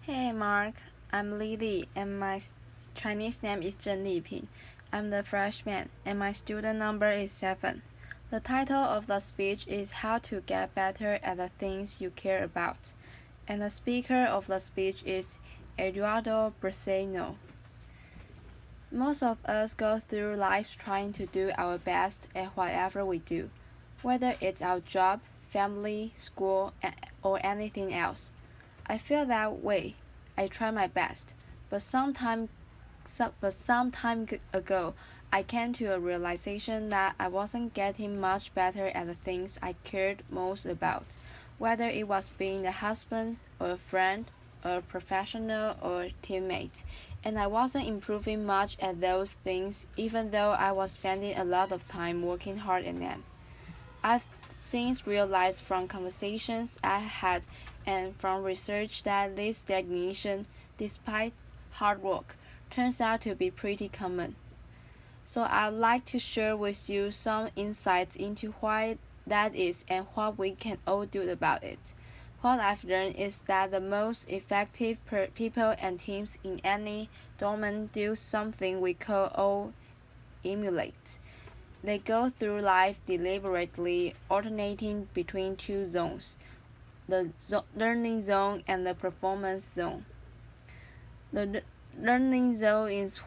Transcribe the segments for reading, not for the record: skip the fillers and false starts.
Hey Mark, I'm Lily and my Chinese name is Zhen Liping. I'm the freshman and my student number is 7. The title of the speech is How to Get Better at the Things You Care About, and the speaker of the speech is Eduardo Briceño. Most of us go through life trying to do our best at whatever we do, whether it's our job, family, school, or anything else. I feel that way. I try my best, but some time ago, I came to a realization that I wasn't getting much better at the things I cared most about, whether it was being a husband or a friend, a professional or teammate, and I wasn't improving much at those things even though I was spending a lot of time working hard at them. I've since realized from conversations I had and from research that this stagnation, despite hard work, turns out to be pretty common. So I'd like to share with you some insights into why that is and what we can all do about it. What I've learned is that the most effective people and teams in any domain do something we call all emulate. They go through life deliberately alternating between two zones, the learning zone and the performance zone. The learning zone is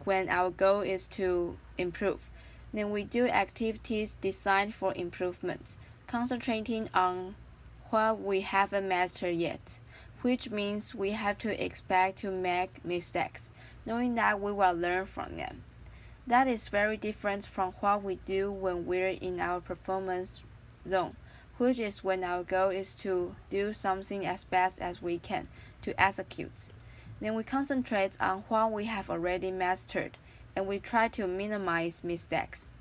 when our goal is to improve. Then we do activities designed for improvement, concentrating on what we haven't mastered yet, which means we have to expect to make mistakes, knowing that we will learn from them. That is very different from what we do when we're in our performance zone, which is when our goal is to do something as best as we can to execute. Then we concentrate on what we have already mastered and we try to minimize mistakes.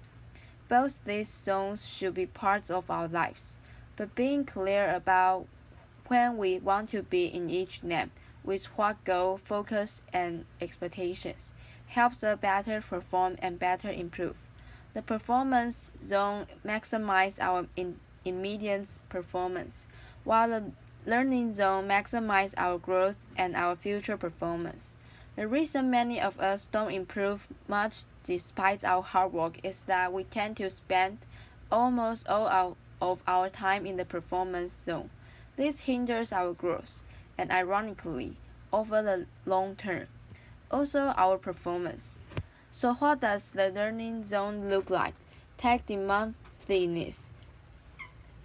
Both these zones should be parts of our lives, but being clear about when we want to be in each name with what goal, focus, and expectations helps us better perform and better improve. The performance zone maximizes our immediate performance, while the learning zone maximizes our growth and our future performance. The reason many of us don't improve much despite our hard work is that we tend to spend almost all of our time in the performance zone. This hinders our growth, and ironically, over the long term, also our performance. So what does the learning zone look like? Take Demosthenes,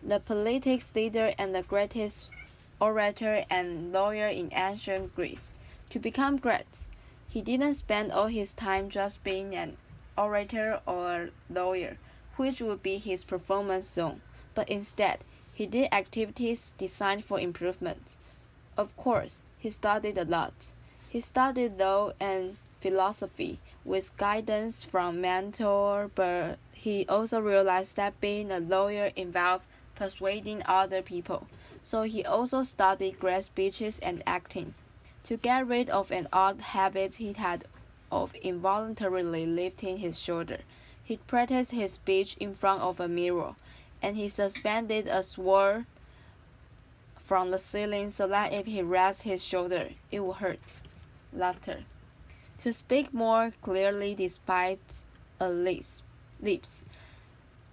the politics leader and the greatest orator and lawyer in ancient Greece. To become great, he didn't spend all his time just being an orator or lawyer, which would be his performance zone, but instead, he did activities designed for improvement. Of course, he studied a lot. He studied law and philosophy with guidance from mentor, but he also realized that being a lawyer involved persuading other people. So he also studied great speeches and acting. To get rid of an odd habit he had of involuntarily lifting his shoulder, he practiced his speech in front of a mirror, and he suspended a sword from the ceiling so that if he rests his shoulder, it would hurt. Laughter. To speak more clearly despite a lips.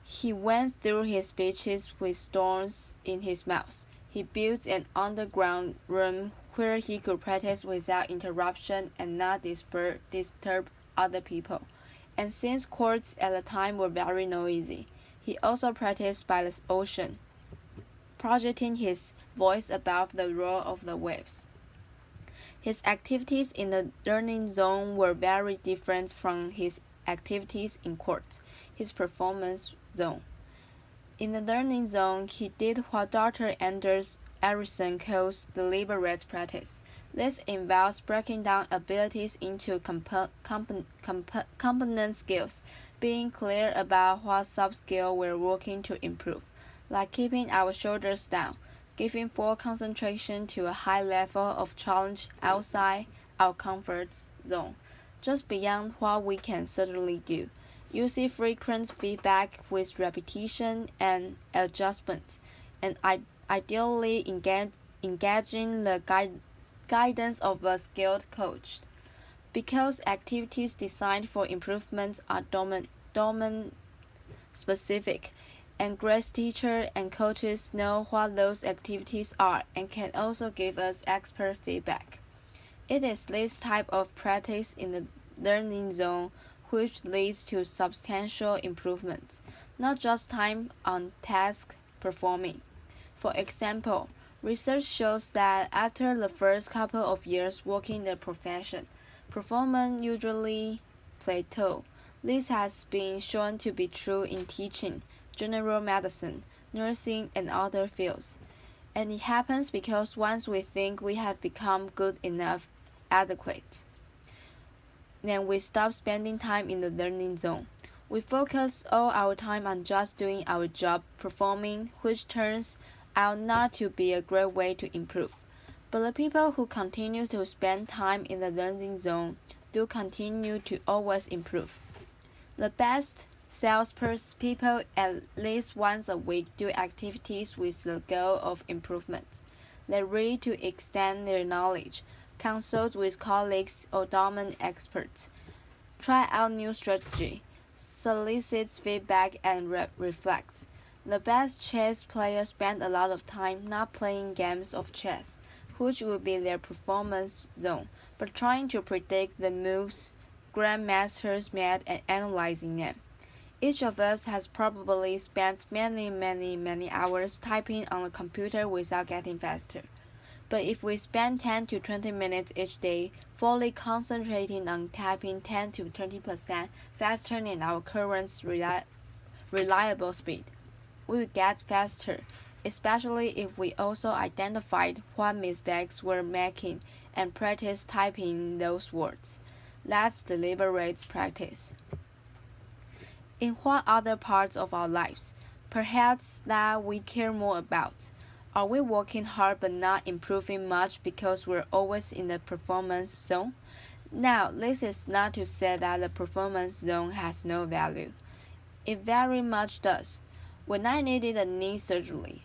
He went through his speeches with thorns in his mouth. He built an underground room where he could practice without interruption and not disturb other people. And since courts at the time were very noisy, he also practiced by the ocean, projecting his voice above the roar of the waves. His activities in the learning zone were very different from his activities in court, his performance zone. In the learning zone, he did what Dr. Anders Ericsson calls deliberate practice. This involves breaking down abilities into component skills, being clear about what sub-skill we're working to improve, like keeping our shoulders down, giving full concentration to a high level of challenge outside our comfort zone, just beyond what we can certainly do. Using frequent feedback with repetition and adjustment, and ideally engaging the guidance of a skilled coach. Because activities designed for improvement are domain specific, and great teachers and coaches know what those activities are and can also give us expert feedback. It is this type of practice in the learning zone which leads to substantial improvements, not just time on task performing. For example, research shows that after the first couple of years working the profession, performance usually plateau. This has been shown to be true in teaching, general medicine, nursing, and other fields. And it happens because once we think we have become good enough, adequate, then we stop spending time in the learning zone. We focus all our time on just doing our job, performing, which turns out not to be a great way to improve. But the people who continue to spend time in the learning zone do continue to always improve. The best salespeople at least once a week do activities with the goal of improvement. They read to extend their knowledge, consult with colleagues or domain experts, try out new strategy, solicit feedback, and reflect. The best chess players spend a lot of time not playing games of chess, which would be their performance zone, but trying to predict the moves grandmasters made and analyzing them. Each of us has probably spent many hours typing on a computer without getting faster. But if we spend 10 to 20 minutes each day fully concentrating on typing 10 to 20% faster than our current reliable speed, we will get faster, especially if we also identified what mistakes we're making and practice typing those words. That's deliberate practice. In what other parts of our lives, perhaps that we care more about? Are we working hard but not improving much because we're always in the performance zone? Now, this is not to say that the performance zone has no value. It very much does. When I needed a knee surgery,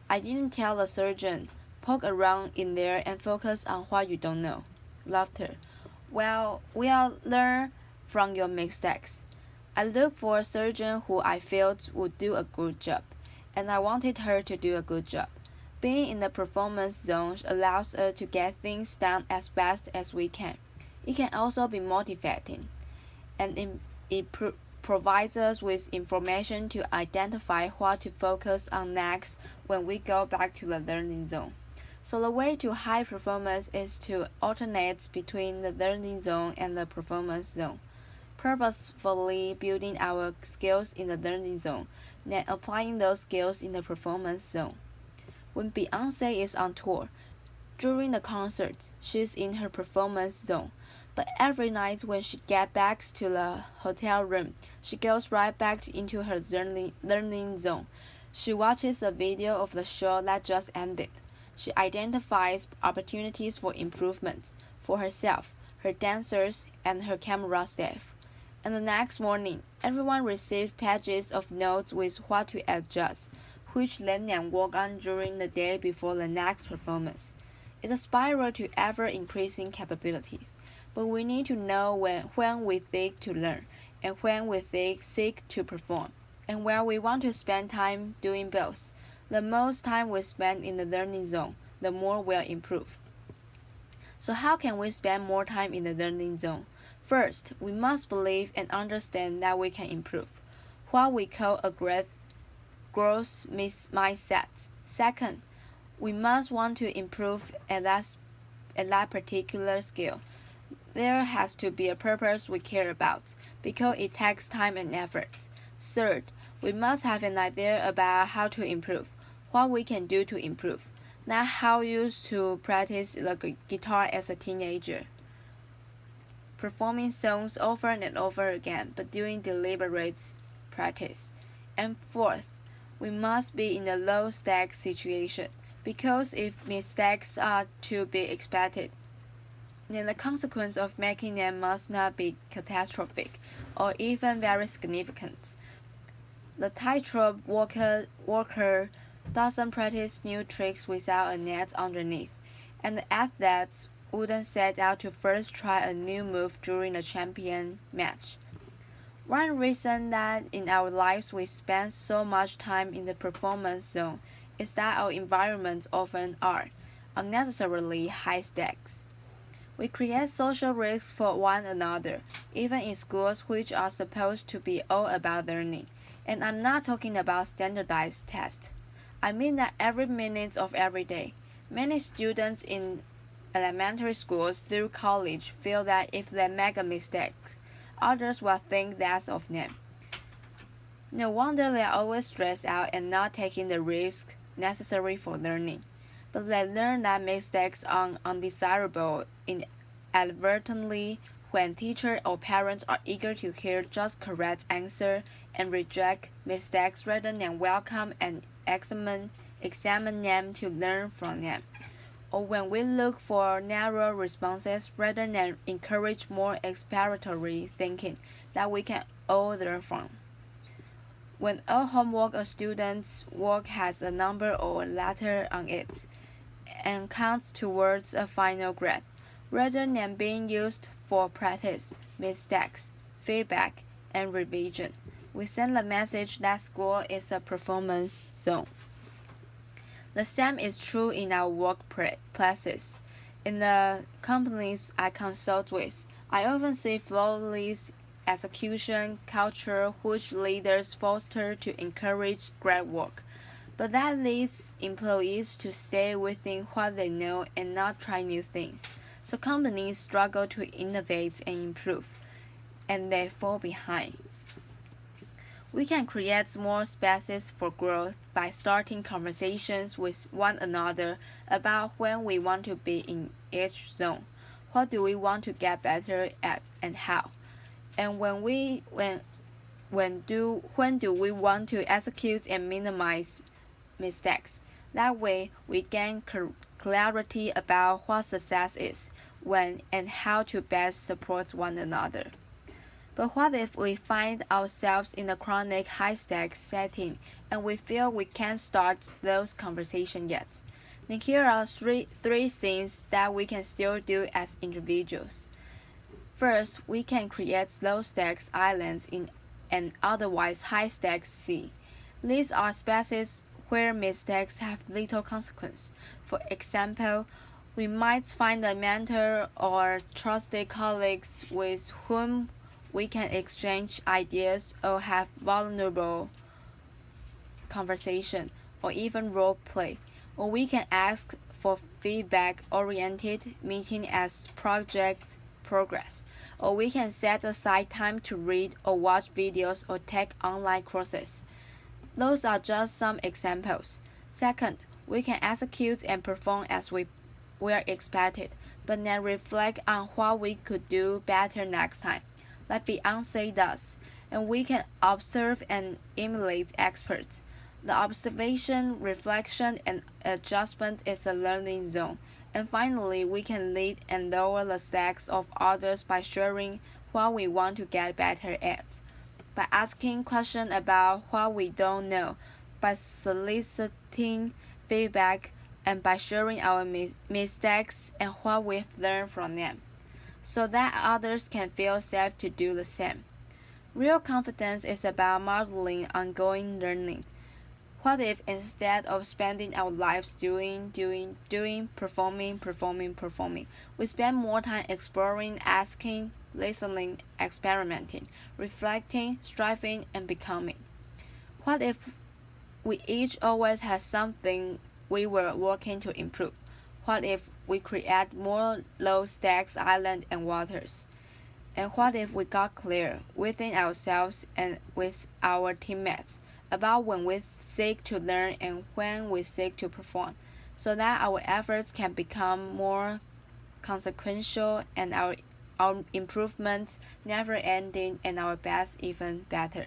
I didn't tell the surgeon, poke around in there and focus on what you don't know. Laughter. Well, we'll learn from your mistakes. I looked for a surgeon who I felt would do a good job, and I wanted her to do a good job. Being in the performance zone allows us to get things done as fast as we can. It can also be motivating, and it provides us with information to identify what to focus on next when we go back to the learning zone. So the way to high performance is to alternate between the learning zone and the performance zone, purposefully building our skills in the learning zone, then applying those skills in the performance zone. When Beyoncé is on tour, during the concert, she's in her performance zone. But every night when she gets back to the hotel room, she goes right back into her learning zone. She watches a video of the show that just ended. She identifies opportunities for improvement for herself, her dancers, and her camera staff. And the next morning, everyone receives pages of notes with what to adjust, which they can work on during the day before the next performance. It's a spiral to ever-increasing capabilities, but we need to know when we seek to learn, and when we seek to perform, and where we want to spend time doing both. The most time we spend in the learning zone, the more we'll improve. So how can we spend more time in the learning zone? First, we must believe and understand that we can improve, what we call a growth mindset. Second, we must want to improve at that particular skill. There has to be a purpose we care about, because it takes time and effort. Third, we must have an idea about how to improve, what we can do to improve, not how you used to practice the guitar as a teenager, performing songs over and over again, but doing deliberate practice. And fourth, we must be in a low-stakes situation, because if mistakes are to be expected, then the consequence of making them must not be catastrophic or even very significant. The tightrope walker doesn't practice new tricks without a net underneath, and the athletes wouldn't set out to first try a new move during a champion match. One reason that in our lives we spend so much time in the performance zone is that our environments often are unnecessarily high stakes. We create social risks for one another, even in schools which are supposed to be all about learning. And I'm not talking about standardized tests. I mean that every minute of every day. Many students in elementary schools through college feel that if they make a mistake, others will think less of them. No wonder they are always stressed out and not taking the risks necessary for learning. But they learn that mistakes are undesirable inadvertently when teachers or parents are eager to hear just correct answer and reject mistakes rather than welcome and examine them to learn from them. Or when we look for narrow responses rather than encourage more exploratory thinking that we can all learn from. When all homework a student's work has a number or letter on it and counts towards a final grade, rather than being used for practice, mistakes, feedback, and revision, we send the message that school is a performance zone. The same is true in our workplaces. In the companies I consult with, I often see flawless execution culture which leaders foster to encourage great work. But that leads employees to stay within what they know and not try new things. So companies struggle to innovate and improve, and they fall behind. We can create more spaces for growth by starting conversations with one another about when we want to be in each zone, what do we want to get better at, and how, and when do we want to execute and minimize mistakes. That way, we gain clarity about what success is, when, and how to best support one another. But what if we find ourselves in a chronic high-stakes setting and we feel we can't start those conversations yet? Then here are three things that we can still do as individuals. First, we can create low-stakes islands in an otherwise high-stakes sea. These are spaces where mistakes have little consequence. For example, we might find a mentor or trusted colleagues with whom we can exchange ideas or have vulnerable conversation or even role play. Or we can ask for feedback-oriented meeting as projects progress. Or we can set aside time to read or watch videos or take online courses. Those are just some examples. Second, we can execute and perform as we were expected, but then reflect on what we could do better next time, like Beyonce does, and we can observe and emulate experts. The observation, reflection, and adjustment is a learning zone. And finally, we can lead and lower the stakes of others by sharing what we want to get better at, by asking questions about what we don't know, by soliciting feedback, and by sharing our mistakes and what we've learned from them, so that others can feel safe to do the same. Real confidence is about modeling ongoing learning. What if instead of spending our lives doing, performing, we spend more time exploring, asking, listening, experimenting, reflecting, striving, and becoming? What if we each always had something we were working to improve? What if we create more low-stakes islands and waters? And what if we got clear within ourselves and with our teammates about when we seek to learn and when we seek to perform, so that our efforts can become more consequential and our improvements never ending and our best even better?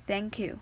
Thank you.